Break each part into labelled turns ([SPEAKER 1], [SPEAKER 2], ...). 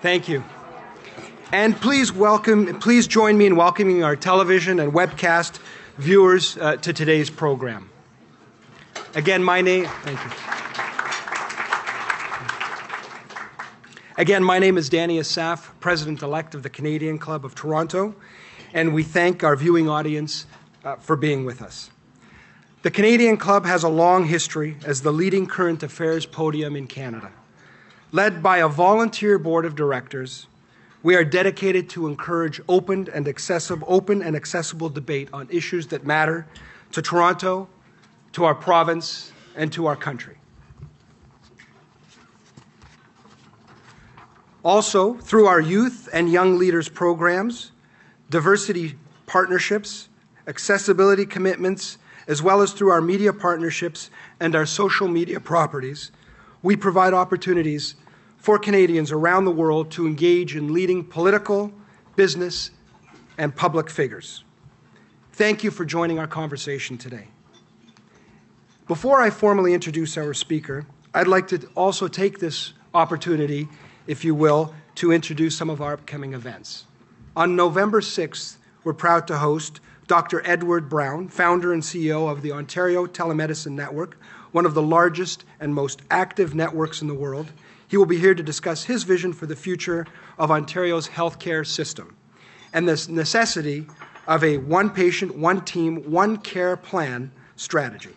[SPEAKER 1] Thank you. And please join me in welcoming our television and webcast viewers to today's program. Again, my name is Danny Asaf, President-elect of the Canadian Club of Toronto, and we thank our viewing audience for being with us. The Canadian Club has a long history as the leading current affairs podium in Canada. Led by a volunteer board of directors, we are dedicated to encourage open and accessible debate on issues that matter to Toronto, to our province, and to our country. Also, through our youth and young leaders programs, diversity partnerships, accessibility commitments, as well as through our media partnerships and our social media properties, we provide opportunities for Canadians around the world to engage in leading political, business, and public figures. Thank you for joining our conversation today. Before I formally introduce our speaker, I'd like to also take this opportunity, if you will, to introduce some of our upcoming events. On November 6th, we're proud to host Dr. Edward Brown, founder and CEO of the Ontario Telemedicine Network, one of the largest and most active networks in the world. He will be here to discuss his vision for the future of Ontario's healthcare system and the necessity of a one patient, one team, one care plan strategy.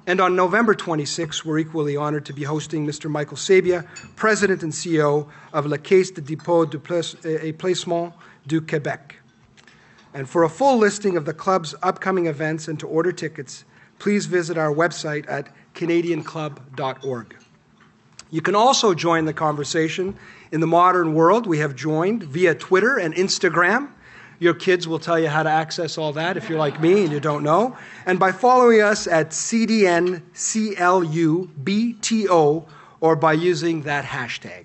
[SPEAKER 1] And on November 26th, we're equally honored to be hosting Mr. Michael Sabia, President and CEO of La Caisse de dépôt et placement du Québec. And for a full listing of the club's upcoming events and to order tickets, please visit our website at canadianclub.org. You can also join the conversation in the modern world. We have joined via Twitter and Instagram. Your kids will tell you how to access all that if you're like me and you don't know. And by following us at CDNCLUBTO or by using that hashtag.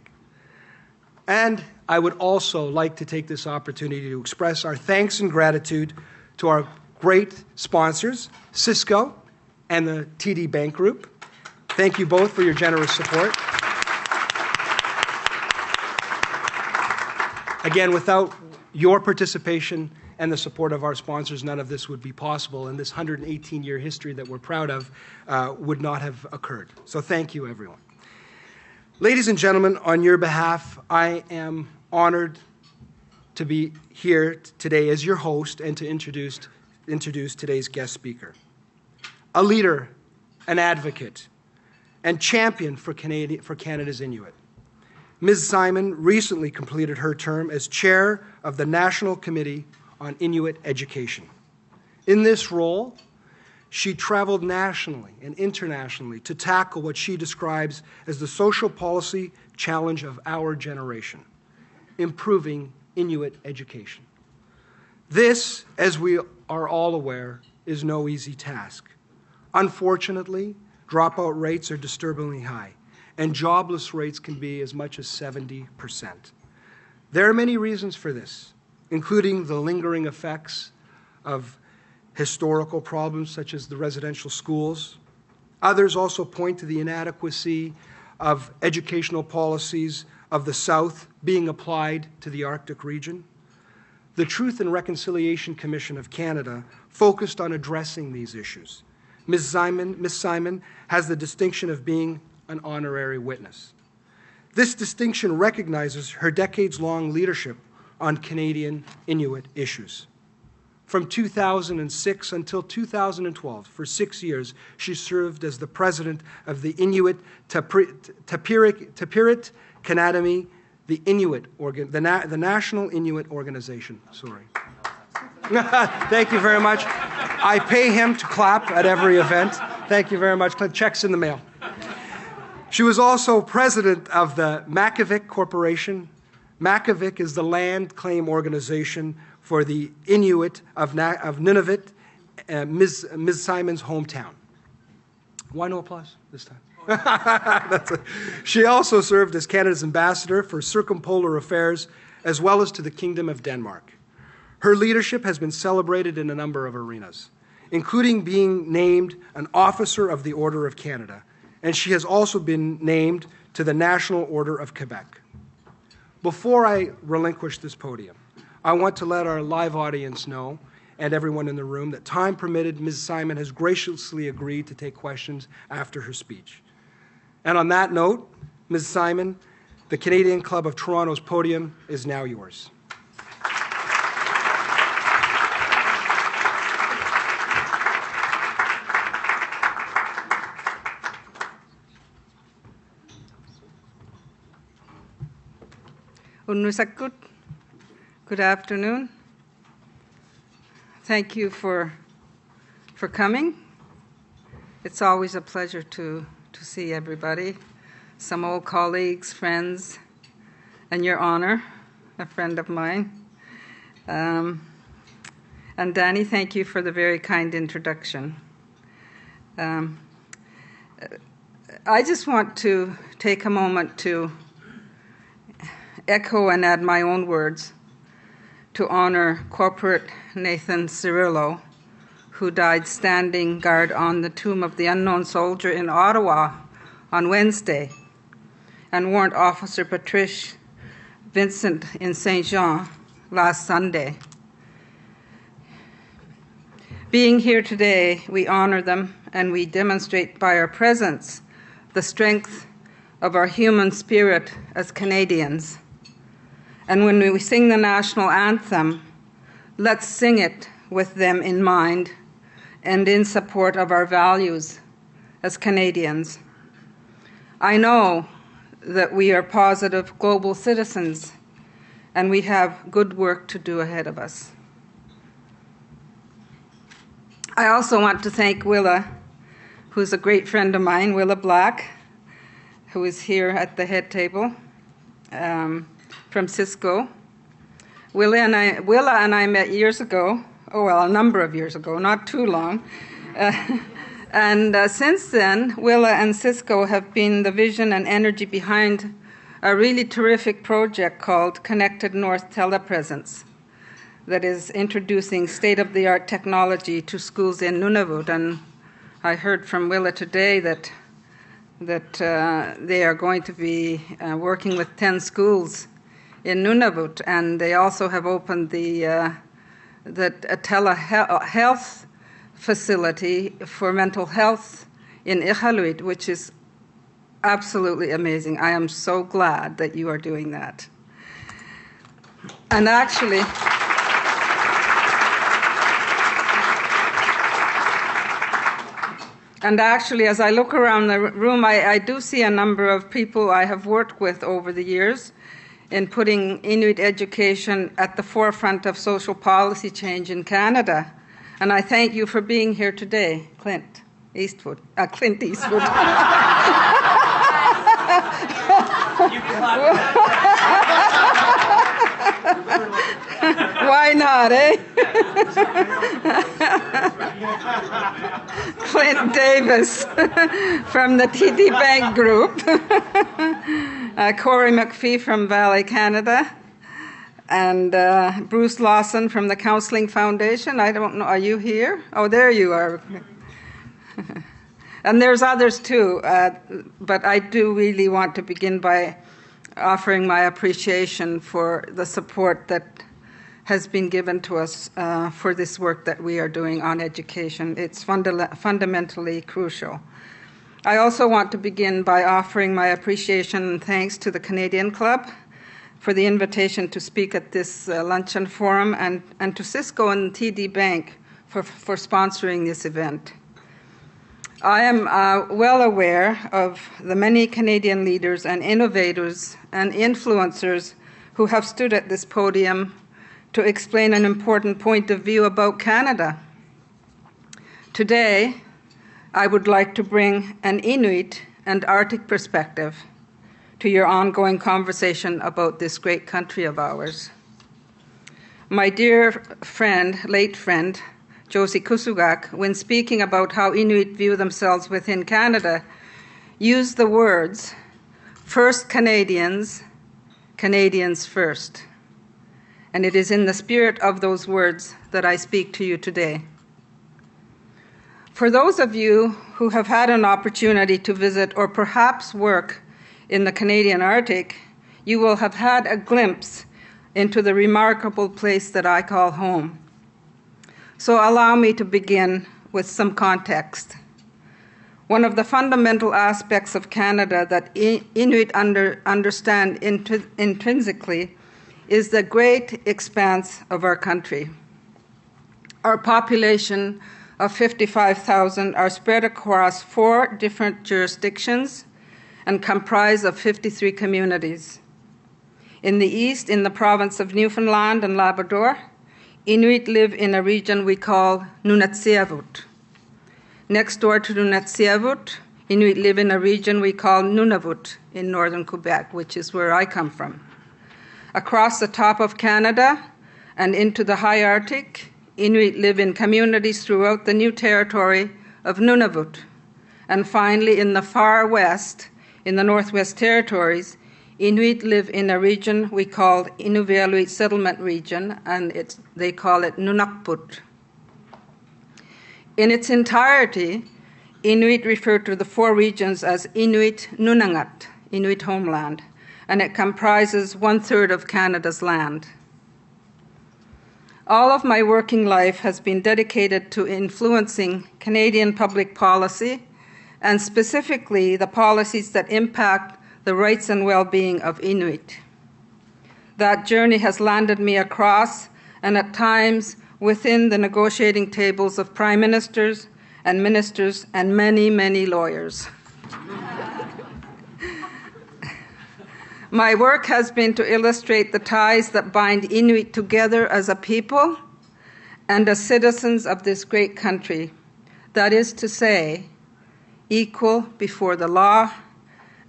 [SPEAKER 1] And I would also like to take this opportunity to express our thanks and gratitude to our great sponsors, Cisco and the TD Bank Group. Thank you both for your generous support. Again, without your participation and the support of our sponsors, none of this would be possible, and this 118-year history that we're proud of would not have occurred. So thank you, everyone. Ladies and gentlemen, on your behalf, I am honored to be here today as your host and to introduce today's guest speaker. A leader, an advocate, and champion for Canada's Inuit. Ms. Simon recently completed her term as chair of the National Committee on Inuit Education. In this role, she traveled nationally and internationally to tackle what she describes as the social policy challenge of our generation, improving Inuit education. This, as we are all aware, is no easy task. Unfortunately, dropout rates are disturbingly high, and jobless rates can be as much as 70%. There are many reasons for this, including the lingering effects of historical problems such as the residential schools. Others also point to the inadequacy of educational policies of the South being applied to the Arctic region. The Truth and Reconciliation Commission of Canada focused on addressing these issues. Ms. Simon has the distinction of being an honorary witness. This distinction recognizes her decades-long leadership on Canadian Inuit issues. From 2006 until 2012, for 6 years, she served as the president of the Inuit Tapirit Kanadami, the National Inuit Organization. Sorry. Thank you very much. I pay him to clap at every event. Thank you very much. Checks in the mail. She was also president of the Makivik Corporation. Makivik is the land claim organization for the Inuit of Nunavut, Ms. Simon's hometown. Why no applause this time? She also served as Canada's ambassador for circumpolar affairs, as well as to the Kingdom of Denmark. Her leadership has been celebrated in a number of arenas, including being named an Officer of the Order of Canada, and she has also been named to the National Order of Quebec. Before I relinquish this podium, I want to let our live audience know, and everyone in the room, that time permitted, Ms. Simon has graciously agreed to take questions after her speech. And on that note, Ms. Simon, the Canadian Club of Toronto's podium is now yours.
[SPEAKER 2] Unnusakut. Good afternoon. Thank you for coming. It's always a pleasure to see everybody, some old colleagues, friends, and Your Honor, a friend of mine. And Danny, thank you for the very kind introduction. I just want to take a moment to echo and add my own words to honor Corporal Nathan Cirillo, who died standing guard on the tomb of the unknown soldier in Ottawa on Wednesday, and Warrant Officer Patrice Vincent in St. Jean last Sunday. Being here today, we honor them and we demonstrate by our presence the strength of our human spirit as Canadians. And when we sing the national anthem, let's sing it with them in mind and in support of our values as Canadians. I know that we are positive global citizens and we have good work to do ahead of us. I also want to thank Willa, who's a great friend of mine, Willa Black, who is here at the head table, from Cisco. Willa and I met years ago, a number of years ago, not too long. And since then, Willa and Cisco have been the vision and energy behind a really terrific project called Connected North Telepresence that is introducing state-of-the-art technology to schools in Nunavut. And I heard from Willa today that they are going to be working with 10 schools in Nunavut, and they also have opened the telehealth facility for mental health in Iqaluit, which is absolutely amazing. I am so glad that you are doing that. And actually, as I look around the room, I do see a number of people I have worked with over the years in putting Inuit education at the forefront of social policy change in Canada. And I thank you for being here today, Clint Eastwood. Why not, eh? Clint Davis from the TD Bank Group, Corey McPhee from Valley Canada, and Bruce Lawson from the Counseling Foundation. I don't know, are you here? Oh, there you are. And there's others too, but I do really want to begin by offering my appreciation for the support that has been given to us for this work that we are doing on education. It's fundamentally crucial. I also want to begin by offering my appreciation and thanks to the Canadian Club for the invitation to speak at this luncheon forum, and to Cisco and TD Bank for sponsoring this event. I am well aware of the many Canadian leaders and innovators and influencers who have stood at this podium to explain an important point of view about Canada. Today, I would like to bring an Inuit and Arctic perspective to your ongoing conversation about this great country of ours. My dear friend, late friend, Josie Kusugak, when speaking about how Inuit view themselves within Canada, used the words, "First Canadians, Canadians first." And it is in the spirit of those words that I speak to you today. For those of you who have had an opportunity to visit or perhaps work in the Canadian Arctic, you will have had a glimpse into the remarkable place that I call home. So allow me to begin with some context. One of the fundamental aspects of Canada that Inuit understand intrinsically is the great expanse of our country. Our population of 55,000 are spread across 4 different jurisdictions and comprise of 53 communities. In the east, in the province of Newfoundland and Labrador, Inuit live in a region we call Nunatsiavut. Next door to Nunatsiavut, Inuit live in a region we call Nunavut in northern Quebec, which is where I come from. Across the top of Canada and into the high Arctic, Inuit live in communities throughout the new territory of Nunavut. And finally, in the far west, in the Northwest Territories, Inuit live in a region we call Inuvialuit Settlement Region, and they call it Nunakput. In its entirety, Inuit refer to the 4 regions as Inuit Nunangat, Inuit homeland, and it comprises 1/3 of Canada's land. All of my working life has been dedicated to influencing Canadian public policy, and specifically the policies that impact the rights and well-being of Inuit. That journey has landed me across, and at times within the negotiating tables of prime ministers and ministers and many, many lawyers. My work has been to illustrate the ties that bind Inuit together as a people and as citizens of this great country. That is to say, equal before the law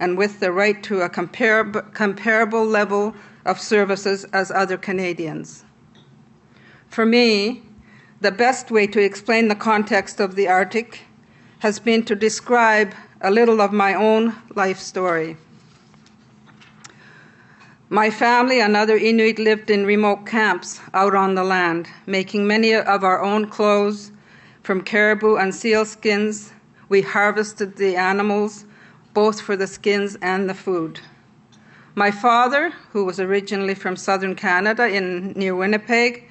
[SPEAKER 2] and with the right to a comparable level of services as other Canadians. For me, the best way to explain the context of the Arctic has been to describe a little of my own life story. My family and other Inuit lived in remote camps out on the land, making many of our own clothes from caribou and seal skins. We harvested the animals, both for the skins and the food. My father, who was originally from southern Canada near Winnipeg,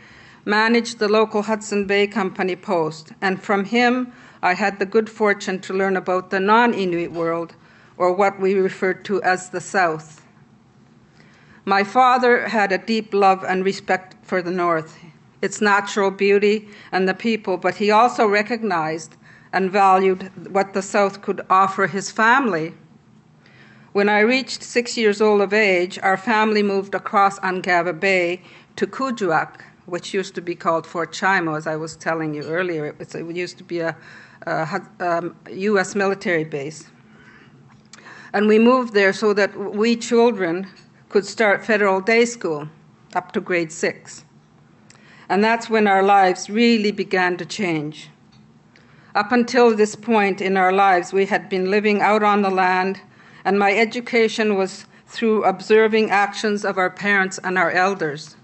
[SPEAKER 2] managed the local Hudson Bay Company post, and from him I had the good fortune to learn about the non-Inuit world, or what we referred to as the South. My father had a deep love and respect for the North, its natural beauty and the people, but he also recognized and valued what the South could offer his family. When I reached 6 years old of age, our family moved across Ungava Bay to Kuujjuaq, which used to be called Fort Chimo, as I was telling you earlier. It used to be a U.S. military base. And we moved there so that we children could start federal day school up to grade 6. And that's when our lives really began to change. Up until this point in our lives, we had been living out on the land, and my education was through observing actions of our parents and our elders.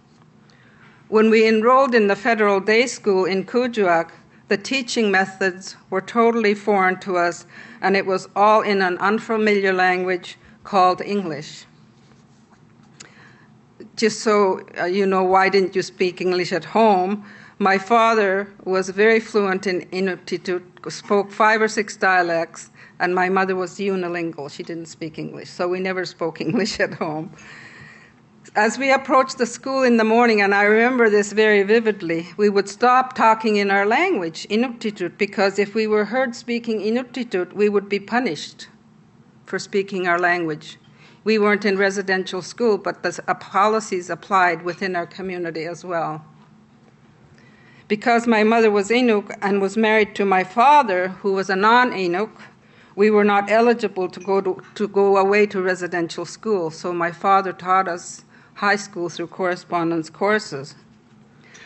[SPEAKER 2] When we enrolled in the federal day school in Kuujjuaq, the teaching methods were totally foreign to us, and it was all in an unfamiliar language called English. Just so you know, why didn't you speak English at home? My father was very fluent in Inuktitut, spoke 5 or 6 dialects, and my mother was unilingual. She didn't speak English, so we never spoke English at home. As we approached the school in the morning, and I remember this very vividly, we would stop talking in our language, Inuktitut, because if we were heard speaking Inuktitut, we would be punished for speaking our language. We weren't in residential school, but the policies applied within our community as well. Because my mother was Inuk and was married to my father, who was a non-Inuk, we were not eligible to go away to residential school, so my father taught us high school through correspondence courses.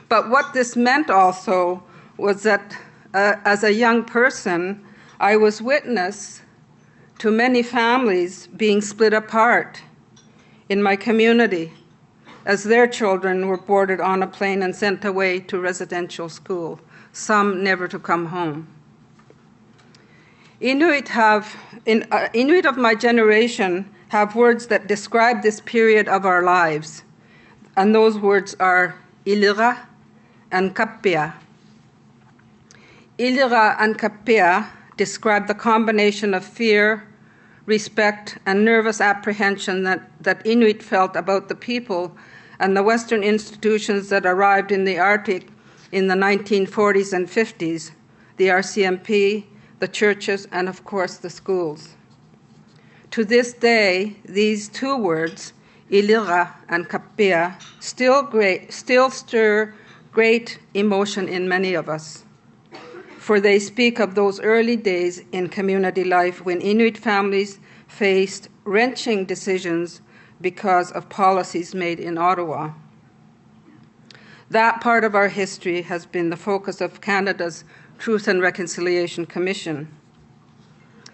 [SPEAKER 2] But what this meant also was that as a young person, I was witness to many families being split apart in my community as their children were boarded on a plane and sent away to residential school, some never to come home. Inuit of my generation have words that describe this period of our lives, and those words are ilira and kappia. Ilira and kappia describe the combination of fear, respect, and nervous apprehension that Inuit felt about the people and the Western institutions that arrived in the Arctic in the 1940s and 50s, the RCMP, the churches, and of course the schools. To this day, these two words, ilira and kappia, still stir great emotion in many of us, for they speak of those early days in community life when Inuit families faced wrenching decisions because of policies made in Ottawa. That part of our history has been the focus of Canada's Truth and Reconciliation Commission.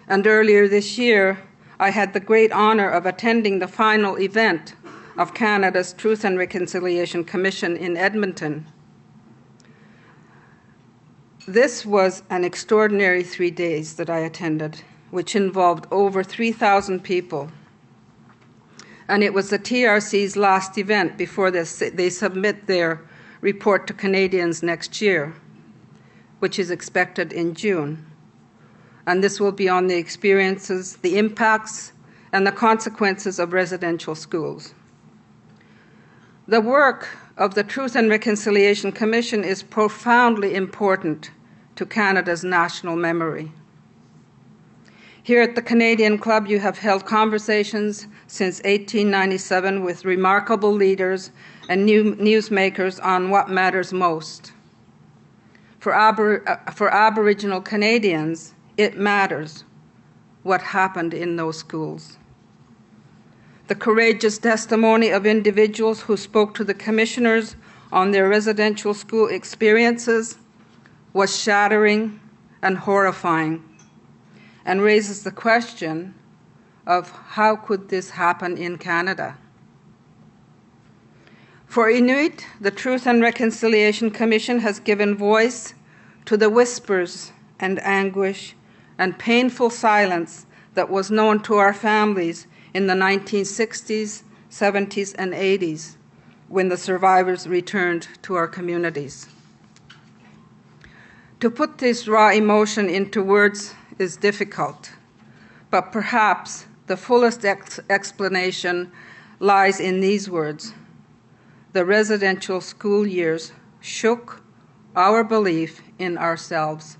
[SPEAKER 2] And earlier this year, I had the great honor of attending the final event of Canada's Truth and Reconciliation Commission in Edmonton. This was an extraordinary 3 days that I attended, which involved over 3,000 people. And it was the TRC's last event before they submit their report to Canadians next year, which is expected in June. And this will be on the experiences, the impacts, and the consequences of residential schools. The work of the Truth and Reconciliation Commission is profoundly important to Canada's national memory. Here at the Canadian Club, you have held conversations since 1897 with remarkable leaders and newsmakers on what matters most. For Aboriginal Canadians, it matters what happened in those schools. The courageous testimony of individuals who spoke to the commissioners on their residential school experiences was shattering and horrifying, and raises the question of how could this happen in Canada? For Inuit, the Truth and Reconciliation Commission has given voice to the whispers and anguish and painful silence that was known to our families in the 1960s, 70s, and 80s when the survivors returned to our communities. To put this raw emotion into words is difficult, but perhaps the fullest explanation lies in these words. The residential school years shook our belief in ourselves.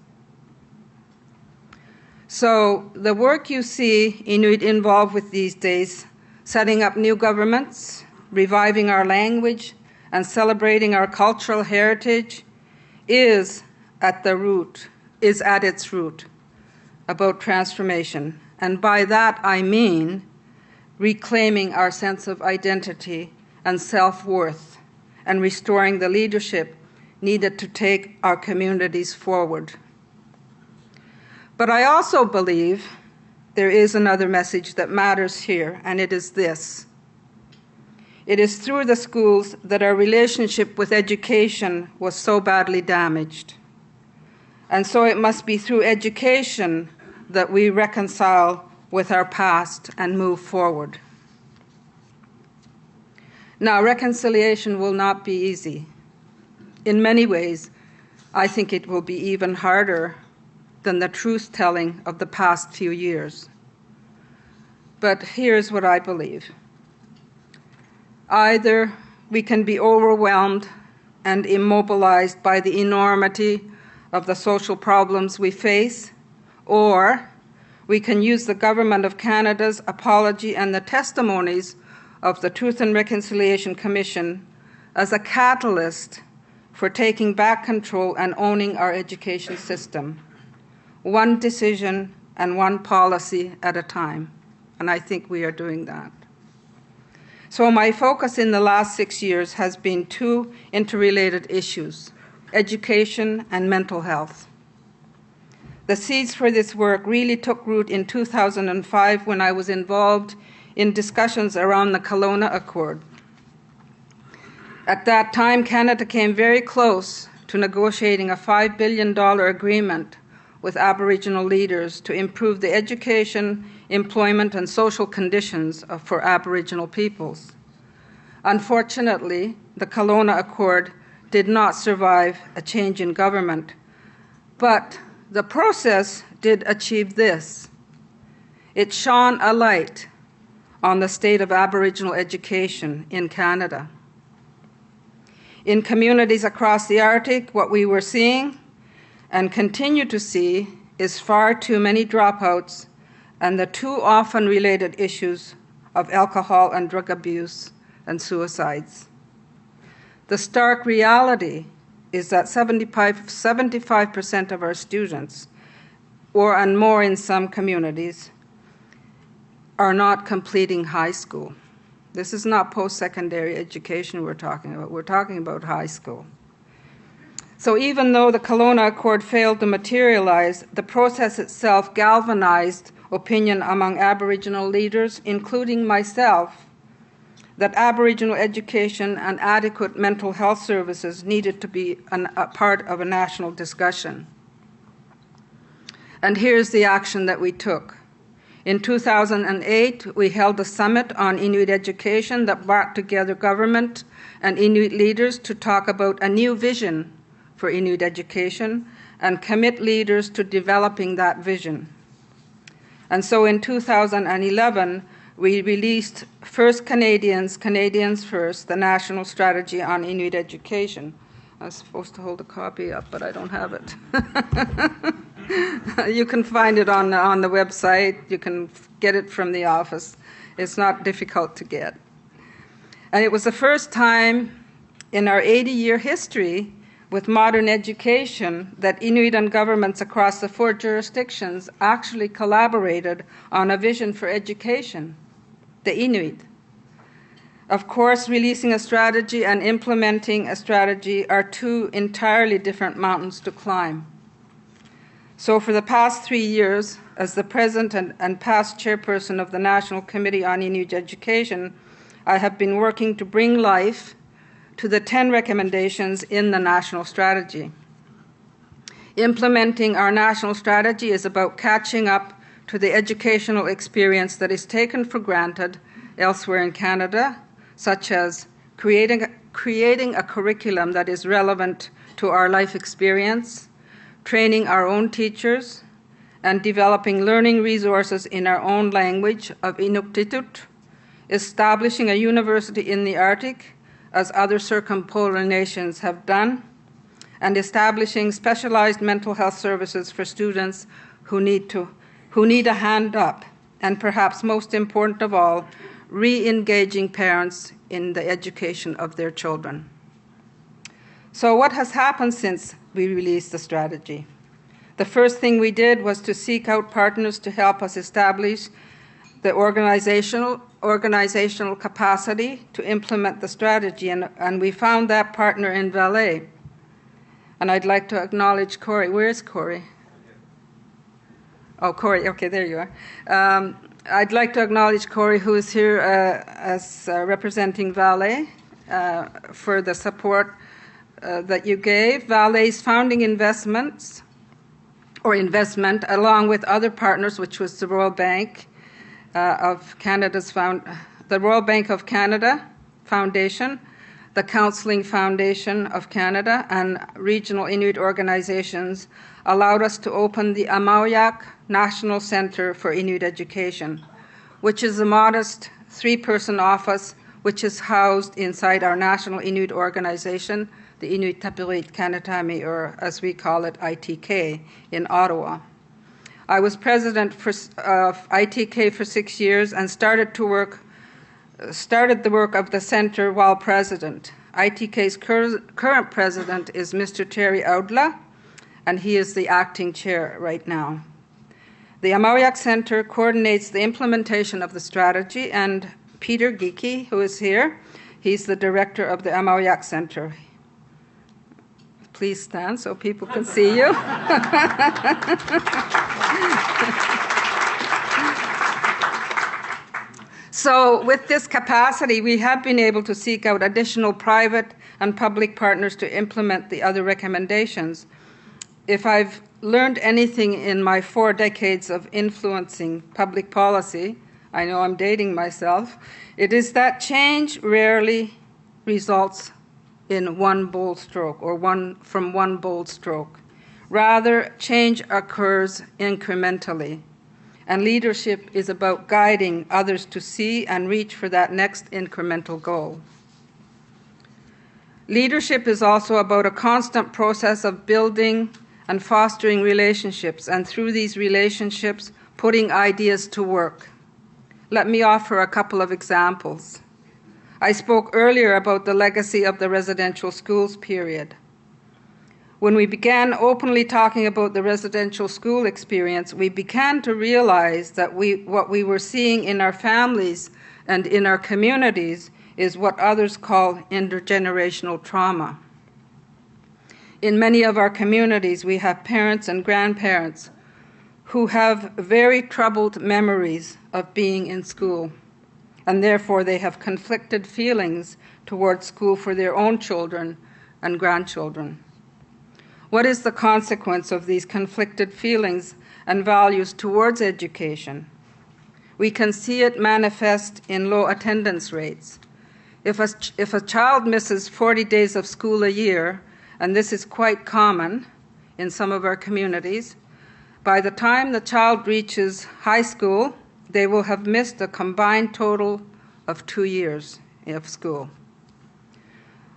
[SPEAKER 2] So the work you see Inuit involved with these days, setting up new governments, reviving our language, and celebrating our cultural heritage, is at its root about transformation. And by that I mean reclaiming our sense of identity and self-worth and restoring the leadership needed to take our communities forward. But I also believe there is another message that matters here, and it is this. It is through the schools that our relationship with education was so badly damaged. And so it must be through education that we reconcile with our past and move forward. Now, reconciliation will not be easy. In many ways, I think it will be even harder than the truth-telling of the past few years. But here's what I believe. Either we can be overwhelmed and immobilized by the enormity of the social problems we face, or we can use the Government of Canada's apology and the testimonies of the Truth and Reconciliation Commission as a catalyst for taking back control and owning our education system, one decision and one policy at a time. And I think we are doing that. So my focus in the last 6 years has been two interrelated issues: education and mental health. The seeds for this work really took root in 2005 when I was involved in discussions around the Kelowna Accord. At that time, Canada came very close to negotiating a $5 billion agreement with Aboriginal leaders to improve the education, employment, and social conditions for Aboriginal peoples. Unfortunately, the Kelowna Accord did not survive a change in government, but the process did achieve this. It shone a light on the state of Aboriginal education in Canada. In communities across the Arctic, what we were seeing and continue to see is far too many dropouts and the too often related issues of alcohol and drug abuse and suicides. The stark reality is that 75% of our students, and more in some communities, are not completing high school. This is not post-secondary education we're talking about high school. So even though the Kelowna Accord failed to materialize, the process itself galvanized opinion among Aboriginal leaders, including myself, that Aboriginal education and adequate mental health services needed to be a part of a national discussion. And here's the action that we took. In 2008, we held a summit on Inuit education that brought together government and Inuit leaders to talk about a new vision for Inuit education and commit leaders to developing that vision. And so in 2011, we released First Canadians First, the National Strategy on Inuit Education. I was supposed to hold a copy up, but I don't have it. You can find it on the website. You can get it from the office. It's not difficult to get. And it was the first time in our 80-year history with modern education that Inuit and governments across the 4 jurisdictions actually collaborated on a vision for education, the Inuit. Of course, releasing a strategy and implementing a strategy are 2 entirely different mountains to climb. So for the past 3 years, as the President and past Chairperson of the National Committee on Inuit Education, I have been working to bring life to the 10 recommendations in the national strategy. Implementing our national strategy is about catching up to the educational experience that is taken for granted elsewhere in Canada, such as creating a curriculum that is relevant to our life experience, training our own teachers, and developing learning resources in our own language of Inuktitut, establishing a university in the Arctic, as other circumpolar nations have done, and establishing specialized mental health services for students who need a hand up, and perhaps most important of all, re-engaging parents in the education of their children. So what has happened since we released the strategy? The first thing we did was to seek out partners to help us establish the organizational capacity to implement the strategy, and we found that partner in Valais. And I'd like to acknowledge Corey. Where is Corey? Oh, Corey, okay, there you are. I'd like to acknowledge Corey, who is here as representing Valais, for the support that you gave. Valais' founding investment, along with other partners, which was the Royal Bank of Canada's the Royal Bank of Canada Foundation, the Counseling Foundation of Canada, and regional Inuit organizations, allowed us to open the Amauyak National Centre for Inuit Education, which is a modest 3-person office which is housed inside our national Inuit organization, the Inuit Tapirit Kanatami, or as we call it, ITK, in Ottawa. I was president of ITK for 6 years and started the work of the center while president. ITK's current president is Mr. Terry Audla, and he is the acting chair right now. The Amauyak Center coordinates the implementation of the strategy, and Peter Geekie, who is here, he's the director of the Amauyak Center. Please stand so people can see you. So with this capacity, we have been able to seek out additional private and public partners to implement the other recommendations. If I've learned anything in my 4 decades of influencing public policy, I know I'm dating myself, it is that change rarely results in one bold stroke or from one bold stroke. Rather, change occurs incrementally, and leadership is about guiding others to see and reach for that next incremental goal. Leadership is also about a constant process of building and fostering relationships, and through these relationships, putting ideas to work. Let me offer a couple of examples. I spoke earlier about the legacy of the residential schools period. When we began openly talking about the residential school experience, we began to realize that what we were seeing in our families and in our communities is what others call intergenerational trauma. In many of our communities, we have parents and grandparents who have very troubled memories of being in school, and therefore they have conflicted feelings towards school for their own children and grandchildren. What is the consequence of these conflicted feelings and values towards education? We can see it manifest in low attendance rates. If a child misses 40 days of school a year, and this is quite common in some of our communities, by the time the child reaches high school, they will have missed a combined total of 2 years of school.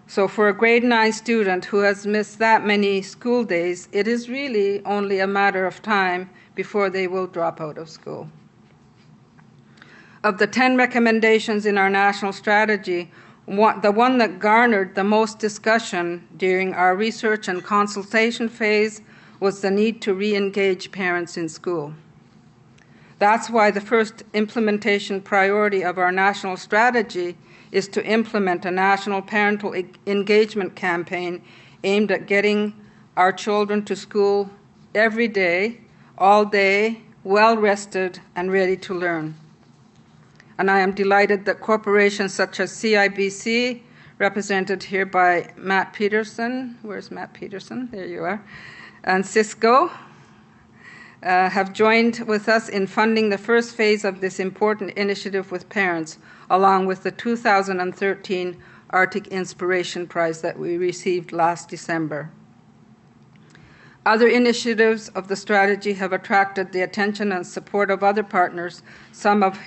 [SPEAKER 2] So for a grade 9 student who has missed that many school days, it is really only a matter of time before they will drop out of school. Of the 10 recommendations in our national strategy, the one that garnered the most discussion during our research and consultation phase was the need to re-engage parents in school. That's why the first implementation priority of our national strategy is to implement a national parental engagement campaign aimed at getting our children to school every day, all day, well-rested and ready to learn. And I am delighted that corporations such as CIBC, represented here by Matt Peterson, where's Matt Peterson? There you are, and Cisco, have joined with us in funding the first phase of this important initiative with parents, along with the 2013 Arctic Inspiration Prize that we received last December. Other initiatives of the strategy have attracted the attention and support of other partners, some of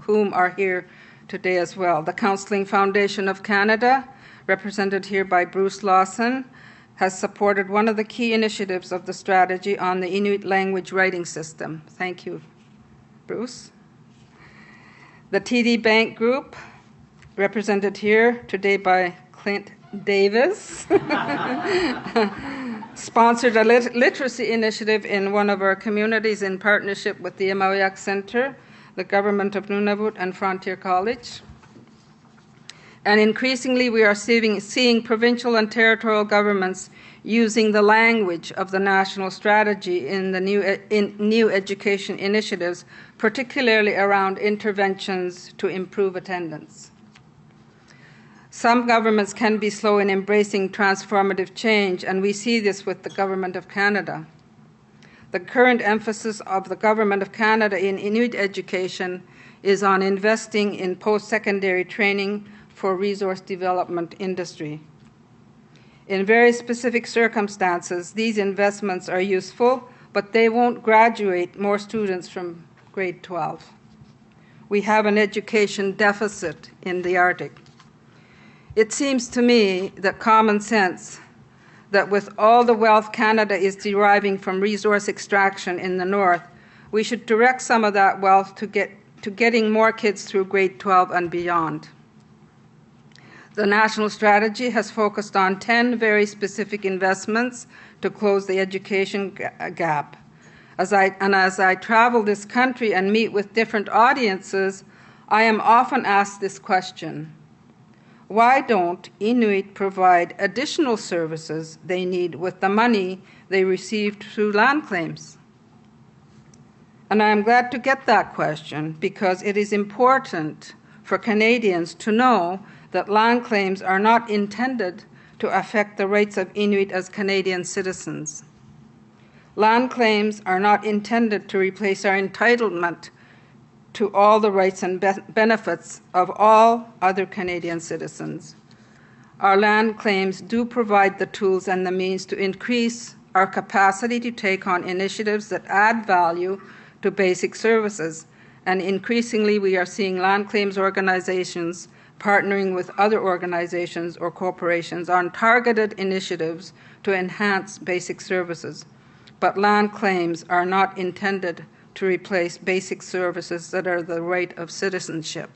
[SPEAKER 2] whom are here today as well. The Counselling Foundation of Canada, represented here by Bruce Lawson, has supported one of the key initiatives of the strategy on the Inuit language writing system. Thank you, Bruce. The TD Bank Group, represented here today by Clint Davis, sponsored a literacy initiative in one of our communities in partnership with the Imawiak Center, the Government of Nunavut, and Frontier College. And increasingly, we are seeing provincial and territorial governments using the language of the national strategy in the new education initiatives, particularly around interventions to improve attendance. Some governments can be slow in embracing transformative change, and we see this with the Government of Canada. The current emphasis of the Government of Canada in Inuit education is on investing in post-secondary training for resource development industry. In very specific circumstances, these investments are useful, but they won't graduate more students from grade 12. We have an education deficit in the Arctic. It seems to me that common sense, that with all the wealth Canada is deriving from resource extraction in the north, we should direct some of that wealth to getting more kids through grade 12 and beyond. The national strategy has focused on 10 very specific investments to close the education gap. As I travel this country and meet with different audiences, I am often asked this question: why don't Inuit provide additional services they need with the money they received through land claims? And I am glad to get that question, because it is important for Canadians to know that land claims are not intended to affect the rights of Inuit as Canadian citizens. Land claims are not intended to replace our entitlement to all the rights and benefits of all other Canadian citizens. Our land claims do provide the tools and the means to increase our capacity to take on initiatives that add value to basic services, and increasingly we are seeing land claims organizations partnering with other organizations or corporations on targeted initiatives to enhance basic services. But land claims are not intended to replace basic services that are the right of citizenship.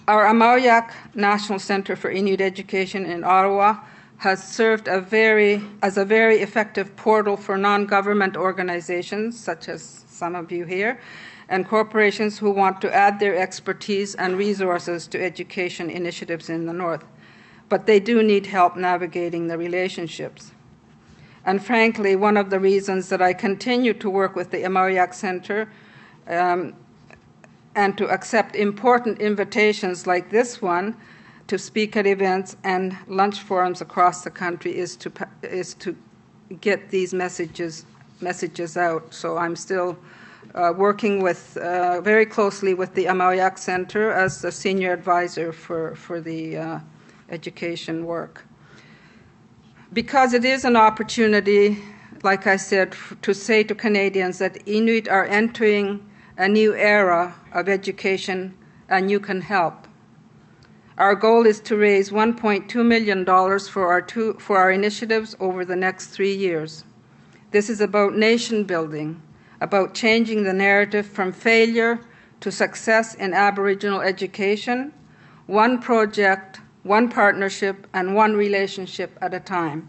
[SPEAKER 2] Our Amauyak National Centre for Inuit Education in Ottawa has served as a very effective portal for non-government organizations, such as some of you here, and corporations who want to add their expertise and resources to education initiatives in the North. But they do need help navigating the relationships. And frankly, one of the reasons that I continue to work with the Amauyak Centre and to accept important invitations like this one to speak at events and lunch forums across the country is to get these messages out. So I'm still working with very closely with the Amauyak Centre as the senior advisor for the education work. Because it is an opportunity, like I said, to say to Canadians that Inuit are entering a new era of education and you can help. Our goal is to raise $1.2 million for our initiatives over the next 3 years. This is about nation building, about changing the narrative from failure to success in Aboriginal education, one project, one partnership, and one relationship at a time.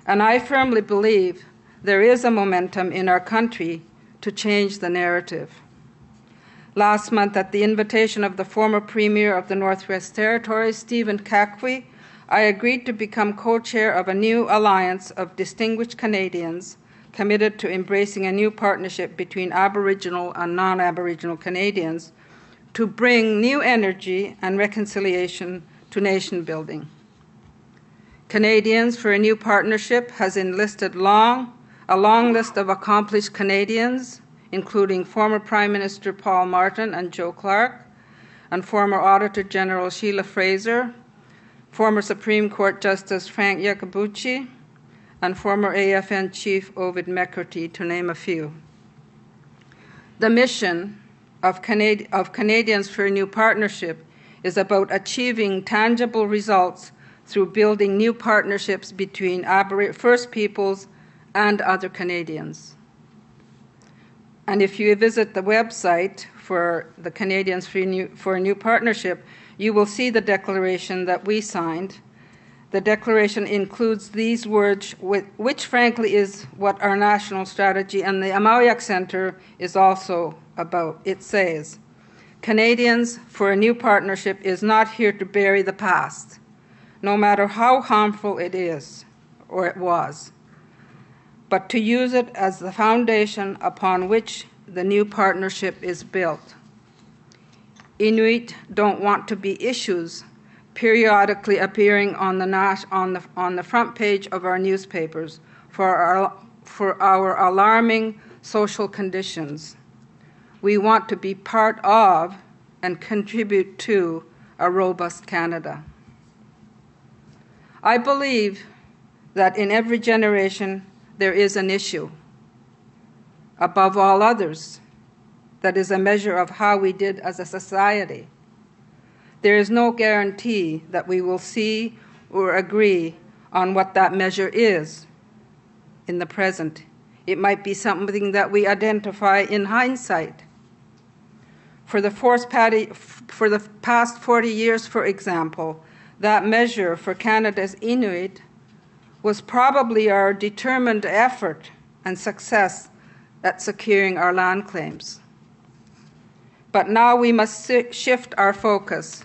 [SPEAKER 2] And I firmly believe there is a momentum in our country to change the narrative. Last month, at the invitation of the former Premier of the Northwest Territories, Stephen Kakwe, I agreed to become co-chair of a new alliance of distinguished Canadians committed to embracing a new partnership between Aboriginal and non-Aboriginal Canadians to bring new energy and reconciliation to nation building. Canadians for a New Partnership has enlisted a long list of accomplished Canadians, including former Prime Minister Paul Martin and Joe Clark, and former Auditor General Sheila Fraser, former Supreme Court Justice Frank Iacobucci, and former AFN Chief Ovid McCarthy, to name a few. The mission of Canadians for a New Partnership is about achieving tangible results through building new partnerships between First Peoples and other Canadians. And if you visit the website for the Canadians for a New Partnership, you will see the declaration that we signed. The declaration includes these words, which frankly is what our national strategy and the Amauyak Centre is also about. It says, Canadians for a New Partnership is not here to bury the past, no matter how harmful it is or it was, but to use it as the foundation upon which the new partnership is built. Inuit don't want to be issues periodically appearing on the front page of our newspapers for our alarming social conditions. We want to be part of and contribute to a robust Canada. I believe that in every generation there is an issue, above all others, that is a measure of how we did as a society. There is no guarantee that we will see or agree on what that measure is in the present. It might be something that we identify in hindsight. For the past 40 years, for example, that measure for Canada's Inuit was probably our determined effort and success at securing our land claims. But now we must shift our focus.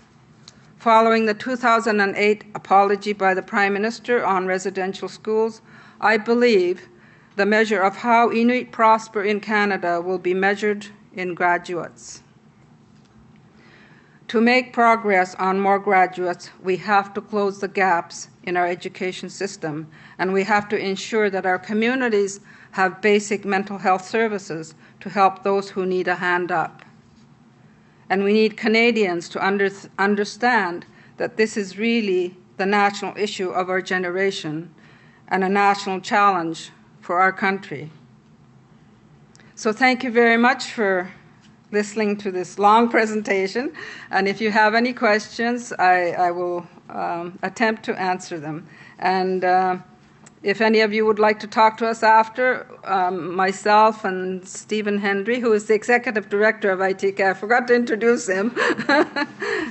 [SPEAKER 2] Following the 2008 apology by the Prime Minister on residential schools, I believe the measure of how Inuit prosper in Canada will be measured in graduates. To make progress on more graduates, we have to close the gaps in our education system, and we have to ensure that our communities have basic mental health services to help those who need a hand up. And we need Canadians to understand that this is really the national issue of our generation and a national challenge for our country. So thank you very much for listening to this long presentation, and if you have any questions, I will attempt to answer them. And if any of you would like to talk to us after, myself and Stephen Hendry, who is the Executive Director of ITK, I forgot to introduce him,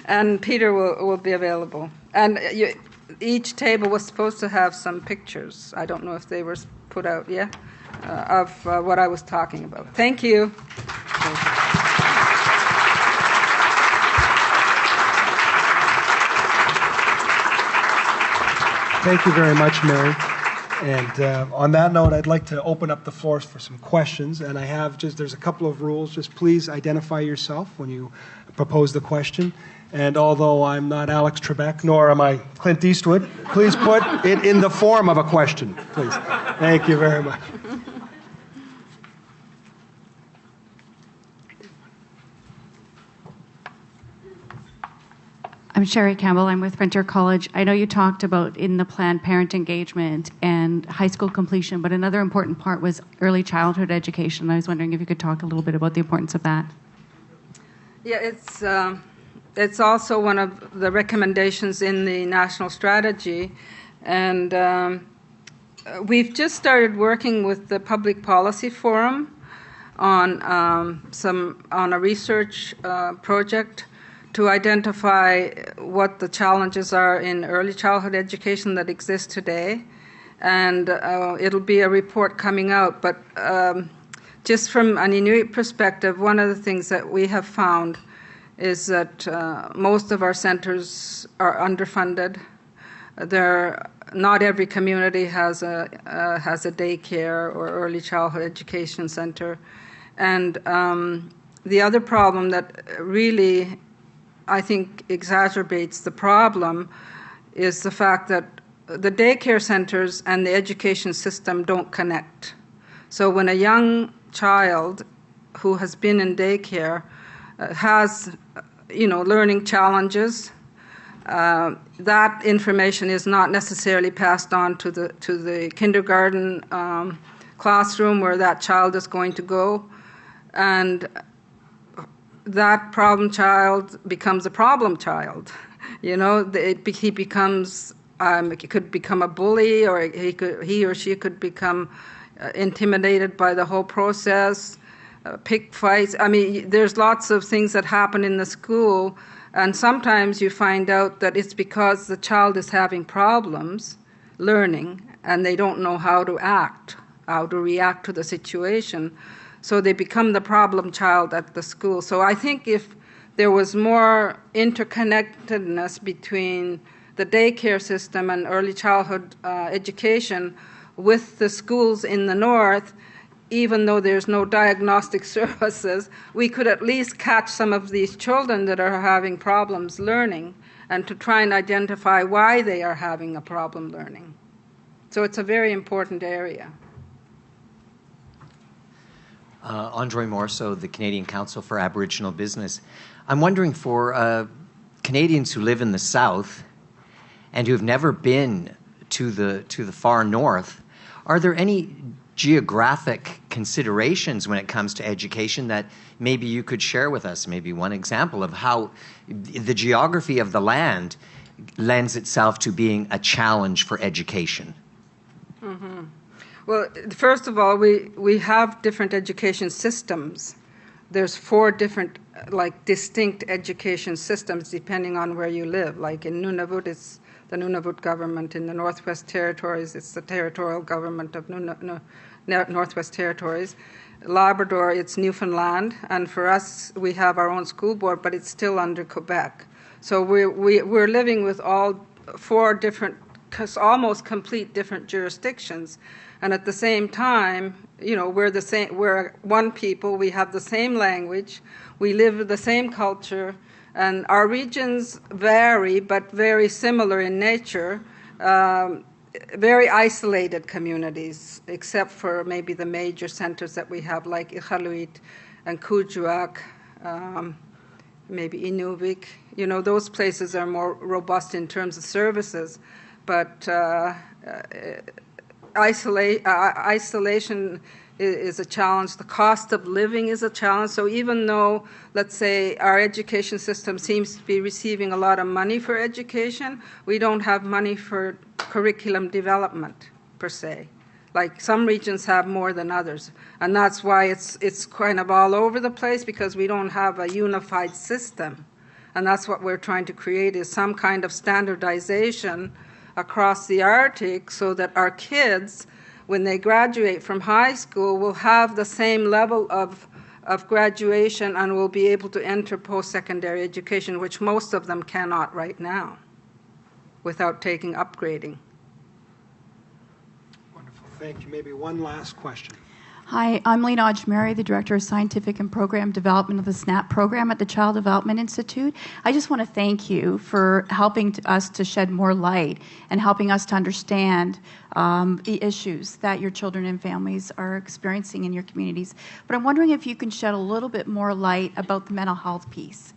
[SPEAKER 2] and Peter will be available. And each table was supposed to have some pictures. I don't know if they were put out yet, of what I was talking about. Thank you.
[SPEAKER 1] Thank you very much, Mary. And on that note, I'd like to open up the floor for some questions. And I have there's a couple of rules. Just please identify yourself when you propose the question. And although I'm not Alex Trebek, nor am I Clint Eastwood, please put it in the form of a question, please. Thank you very much.
[SPEAKER 3] I'm Sherry Campbell. I'm with Frontier College. I know you talked about in the plan parent engagement and high school completion, but another important part was early childhood education. I was wondering if you could talk a little bit about the importance of that.
[SPEAKER 2] Yeah, it's also one of the recommendations in the national strategy, and we've just started working with the Public Policy Forum on a research project to identify what the challenges are in early childhood education that exist today. And it'll be a report coming out. But just from an Inuit perspective, one of the things that we have found is that most of our centers are underfunded. Not every community has a daycare or early childhood education center. And the other problem that really I think exacerbates the problem is the fact that the daycare centers and the education system don't connect. So when a young child who has been in daycare has, learning challenges, that information is not necessarily passed on to the kindergarten classroom where that child is going to go, and that problem child becomes a problem child. He becomes, he could become a bully, or he or she could become intimidated by the whole process, pick fights. I mean, there's lots of things that happen in the school, and sometimes you find out that it's because the child is having problems learning, and they don't know how to react to the situation. So they become the problem child at the school. So I think if there was more interconnectedness between the daycare system and early childhood education with the schools in the north, even though there's no diagnostic services, we could at least catch some of these children that are having problems learning and to try and identify why they are having a problem learning. So it's a very important area.
[SPEAKER 4] Andre Morso, the Canadian Council for Aboriginal Business. I'm wondering, for Canadians who live in the South and who have never been to the far north, are there any geographic considerations when it comes to education that maybe you could share with us? Maybe one example of how the geography of the land lends itself to being a challenge for education.
[SPEAKER 2] Mm-hmm. Well, first of all, we have different education systems. There's 4 different, distinct education systems depending on where you live. Like in Nunavut, it's the Nunavut government. In the Northwest Territories, it's the territorial government of Northwest Territories. Labrador, it's Newfoundland. And for us, we have our own school board, but it's still under Quebec. So we're living with all 4 different, almost complete different jurisdictions. And at the same time, we're the same. We're one people. We have the same language. We live with the same culture, And our regions vary, but very similar in nature. Very isolated communities, except for maybe the major centers that we have, like Iqaluit and Kuujjuaq, maybe Inuvik. You know, those places are more robust in terms of services, but isolation is a challenge. The cost of living is a challenge. So even though, let's say, our education system seems to be receiving a lot of money for education, we don't have money for curriculum development, per se. Like some regions have more than others. And that's why it's kind of all over the place, because we don't have a unified system. And that's what we're trying to create, is some kind of standardization across the Arctic so that our kids, when they graduate from high school, will have the same level of graduation and will be able to enter post-secondary education, which most of them cannot right now without taking upgrading.
[SPEAKER 1] Wonderful. Thank you. Maybe one last question.
[SPEAKER 5] Hi, I'm Lena Ajmeri, the Director of Scientific and Program Development of the SNAP program at the Child Development Institute. I just want to thank you for helping us to shed more light and helping us to understand the issues that your children and families are experiencing in your communities. But I'm wondering if you can shed a little bit more light about the mental health piece.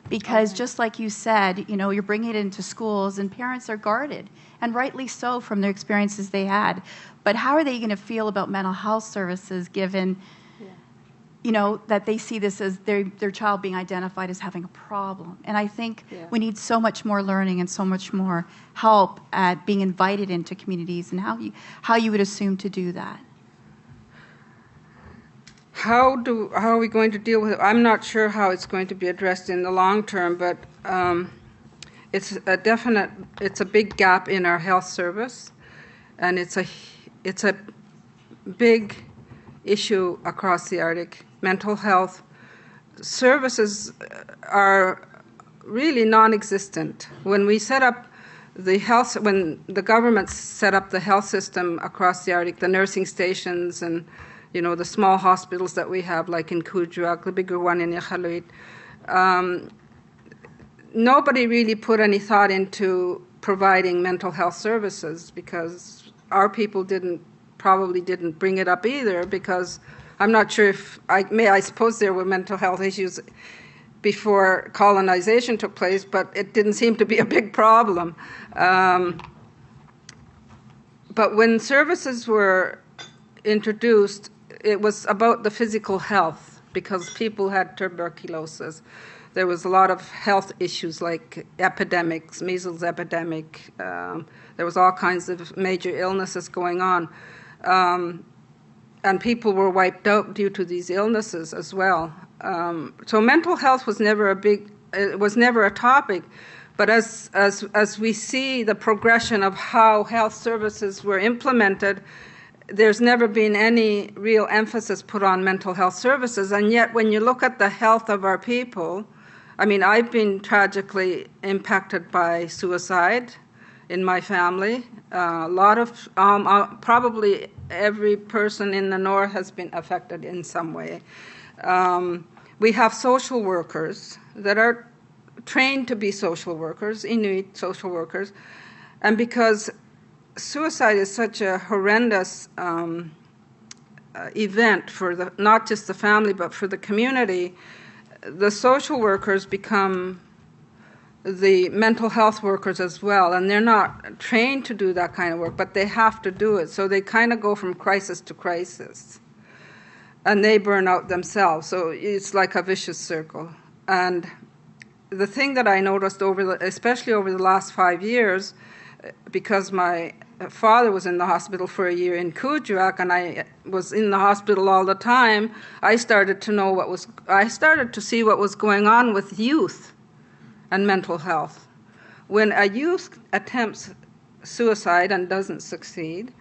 [SPEAKER 5] Because just like you said, you know, you're bringing it into schools and parents are guarded, and rightly so from their experiences they had. But how are they going to feel about mental health services given, you know, that they see this as their child being identified as having a problem? And I think we need so much more learning and so much more help at being invited into communities, and how you would assume to do that.
[SPEAKER 2] How are we going to deal with it? I'm not sure how it's going to be addressed in the long term, but it's a big gap in our health service, and it's a big issue across the Arctic. Mental health services are really non-existent. When we set up when the government set up the health system across the Arctic, the nursing stations and, you know, the small hospitals that we have, like in Kuujjuaq, the bigger one in Iqaluit, nobody really put any thought into providing mental health services, because our people probably didn't bring it up either, because I'm not sure if, I suppose there were mental health issues before colonization took place, but it didn't seem to be a big problem. But when services were introduced, it was about the physical health, because people had tuberculosis. There was a lot of health issues like epidemics, measles epidemic. There was all kinds of major illnesses going on. And people were wiped out due to these illnesses as well. So mental health was never a topic. But as we see the progression of how health services were implemented, there's never been any real emphasis put on mental health services. And yet when you look at the health of our people, I mean, I've been tragically impacted by suicide in my family. A lot of, probably every person in the north has been affected in some way. We have social workers that are trained to be social workers, Inuit social workers, and because suicide is such a horrendous event for not just the family but for the community, the social workers become the mental health workers as well, and they're not trained to do that kind of work, but they have to do it. So they kind of go from crisis to crisis, and they burn out themselves. So it's like a vicious circle. And the thing that I noticed especially over the last 5 years, because my father was in the hospital for a year in Kuujjuaq, and I was in the hospital all the time, I started to see what was going on with youth and mental health. When a youth attempts suicide and doesn't succeed,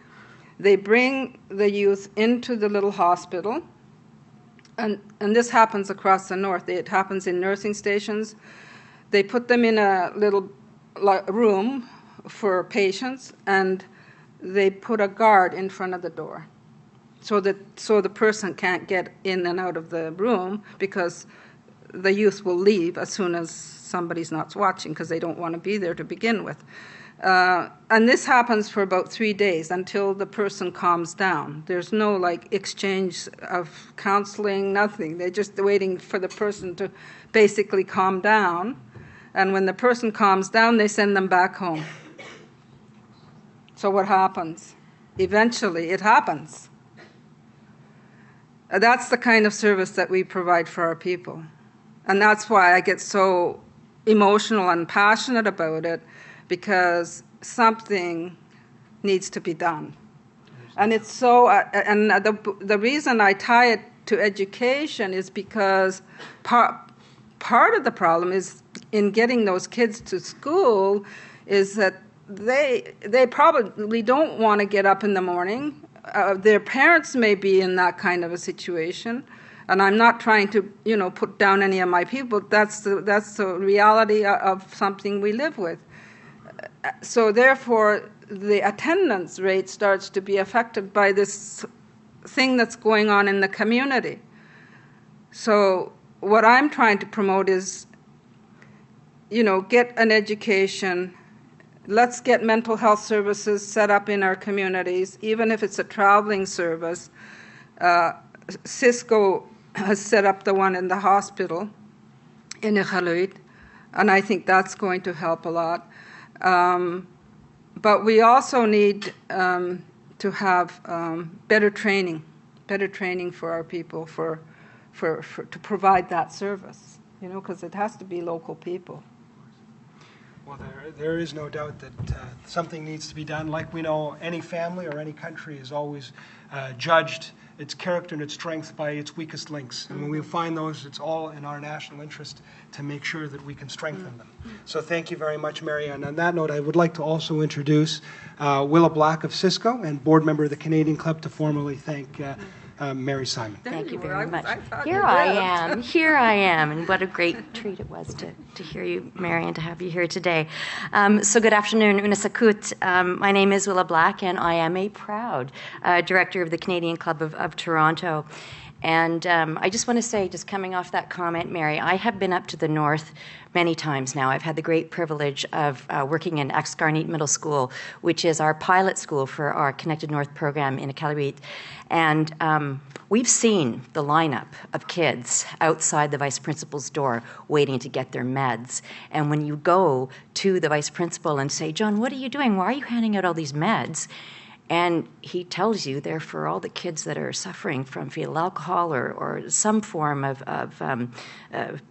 [SPEAKER 2] they bring the youth into the little hospital, and this happens across the north. It happens in nursing stations. They put them in a little room for patients, and they put a guard in front of the door so the person can't get in and out of the room, because the youth will leave as soon as somebody's not watching because they don't want to be there to begin with. And this happens for about 3 days until the person calms down. There's no like exchange of counseling, nothing. They're just waiting for the person to basically calm down. And when the person calms down, they send them back home. So what happens? Eventually, it happens. That's the kind of service that we provide for our people. And that's why I get so emotional and passionate about it, because something needs to be done. And it's so, and the reason I tie it to education is because part of the problem is in getting those kids to school is that they probably don't want to get up in the morning. Their parents may be in that kind of a situation, and I'm not trying to, put down any of my people. That's the reality of something we live with. So therefore, the attendance rate starts to be affected by this thing that's going on in the community. So what I'm trying to promote is, get an education. Let's get mental health services set up in our communities, even if it's a traveling service. Cisco has set up the one in the hospital in Iqaluit, and I think that's going to help a lot. But we also need to have better training for our people to provide that service, because it has to be local people.
[SPEAKER 1] Well, there is no doubt that something needs to be done. Like we know, any family or any country is always judged its character and its strength by its weakest links. And when we find those, it's all in our national interest to make sure that we can strengthen them. So thank you very much, Mary. And on that note, I would like to also introduce Willa Black of Cisco and board member of the Canadian Club to formally thank Mary Simon.
[SPEAKER 6] Thank you very much. Here I am, and what a great treat it was to hear you, Mary, and to have you here today. So good afternoon, Unasakut. My name is Willa Black, and I am a proud director of the Canadian Club of Toronto. And I just want to say, just coming off that comment, Mary, I have been up to the north many times now. I've had the great privilege of working in Axcarneet Middle School, which is our pilot school for our Connected North program in Iqaluit. And we've seen the lineup of kids outside the vice principal's door waiting to get their meds. And when you go to the vice principal and say, John, what are you doing? Why are you handing out all these meds? And he tells you they're for all the kids that are suffering from fetal alcohol or some form of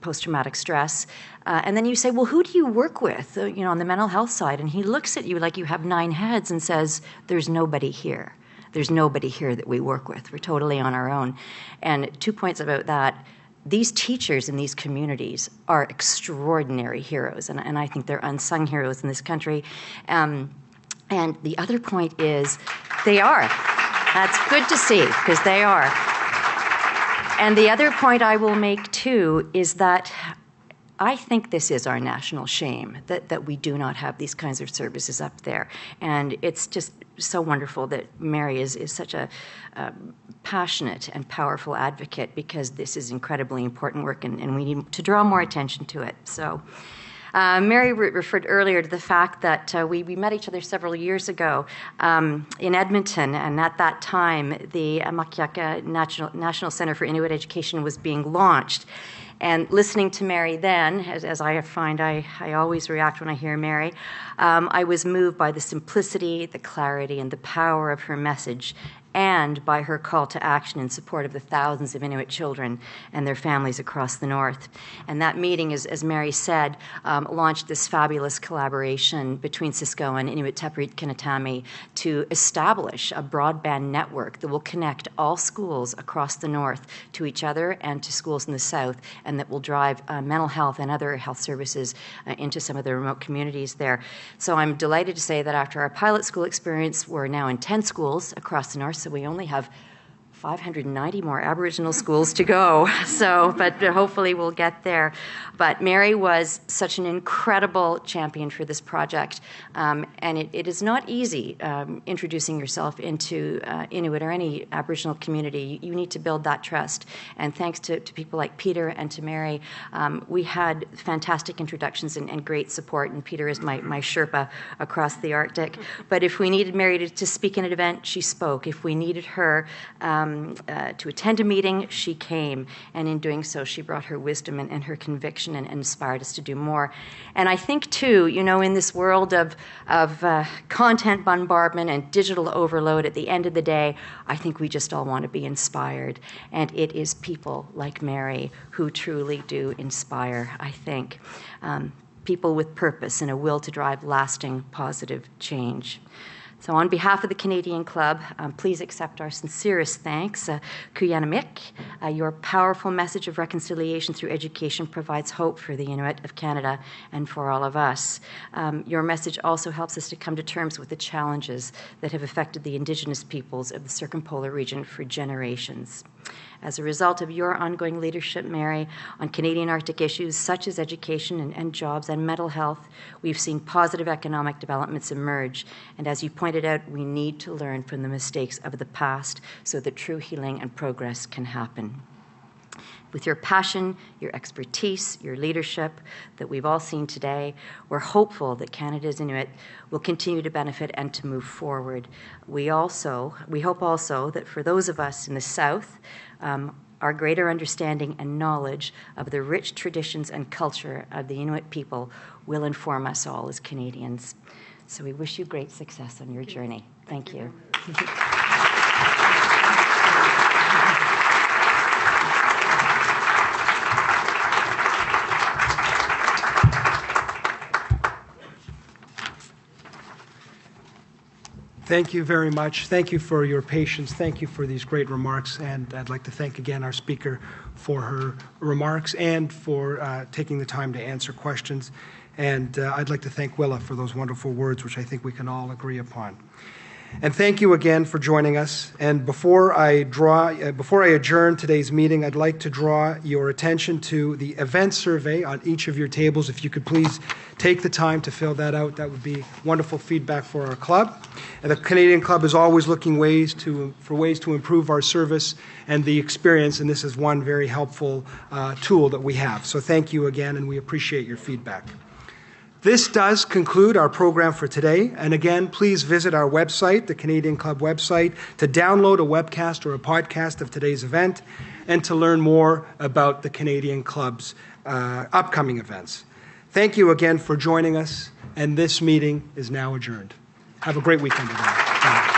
[SPEAKER 6] post-traumatic stress. And then you say, well, who do you work with, on the mental health side? And he looks at you like you have 9 heads and says, there's nobody here. There's nobody here that we work with. We're totally on our own. And 2 points about that. These teachers in these communities are extraordinary heroes, and I think they're unsung heroes in this country. And the other point is they are. That's good to see, because they are. And the other point I will make, too, is that I think this is our national shame, that we do not have these kinds of services up there. And it's just so wonderful that Mary is such a passionate and powerful advocate, because this is incredibly important work, and we need to draw more attention to it. So. Mary referred earlier to the fact that we met each other several years ago in Edmonton, and at that time the Amakiaka National Center for Inuit Education was being launched. And listening to Mary then, as I find I always react when I hear Mary, I was moved by the simplicity, the clarity, and the power of her message, and by her call to action in support of the thousands of Inuit children and their families across the North. And that meeting, as Mary said, launched this fabulous collaboration between Cisco and Inuit Tapiriit Kinatami to establish a broadband network that will connect all schools across the North to each other and to schools in the South, and that will drive mental health and other health services into some of the remote communities there. So I'm delighted to say that after our pilot school experience, we're now in 10 schools across the North, so we only have 590 more Aboriginal schools to go. So, but hopefully we'll get there. But Mary was such an incredible champion for this project. And it is not easy introducing yourself into Inuit or any Aboriginal community. You need to build that trust. And thanks to people like Peter and to Mary, we had fantastic introductions and great support. And Peter is my Sherpa across the Arctic. But if we needed Mary to speak in an event, she spoke. If we needed her to attend a meeting, she came. And in doing so, she brought her wisdom and her conviction and inspired us to do more. And I think, too, in this world of content bombardment and digital overload, at the end of the day, I think we just all want to be inspired. And it is people like Mary who truly do inspire, I think. People with purpose and a will to drive lasting positive change. So on behalf of the Canadian Club, please accept our sincerest thanks. Kuyanamik, your powerful message of reconciliation through education provides hope for the Inuit of Canada and for all of us. Your message also helps us to come to terms with the challenges that have affected the Indigenous peoples of the circumpolar region for generations. As a result of your ongoing leadership, Mary, on Canadian Arctic issues such as education and jobs and mental health, we've seen positive economic developments emerge. And as you pointed out, we need to learn from the mistakes of the past so that true healing and progress can happen. With your passion, your expertise, your leadership that we've all seen today, we're hopeful that Canada's Inuit will continue to benefit and to move forward. We hope also that for those of us in the South, our greater understanding and knowledge of the rich traditions and culture of the Inuit people will inform us all as Canadians. So we wish you great success on your journey. Thank you.
[SPEAKER 1] Thank you very much. Thank you for your patience. Thank you for these great remarks. And I'd like to thank again our speaker for her remarks and for taking the time to answer questions. And I'd like to thank Willa for those wonderful words, which I think we can all agree upon. And thank you again for joining us. And before I adjourn today's meeting, I'd like to draw your attention to the event survey on each of your tables. If you could please take the time to fill that out, that would be wonderful feedback for our club. And the Canadian Club is always looking for ways to improve our service and the experience, and this is one very helpful tool that we have. So thank you again, and we appreciate your feedback. This does conclude our program for today. And again, please visit our website, the Canadian Club website, to download a webcast or a podcast of today's event and to learn more about the Canadian Club's upcoming events. Thank you again for joining us, and this meeting is now adjourned. Have a great weekend, everyone.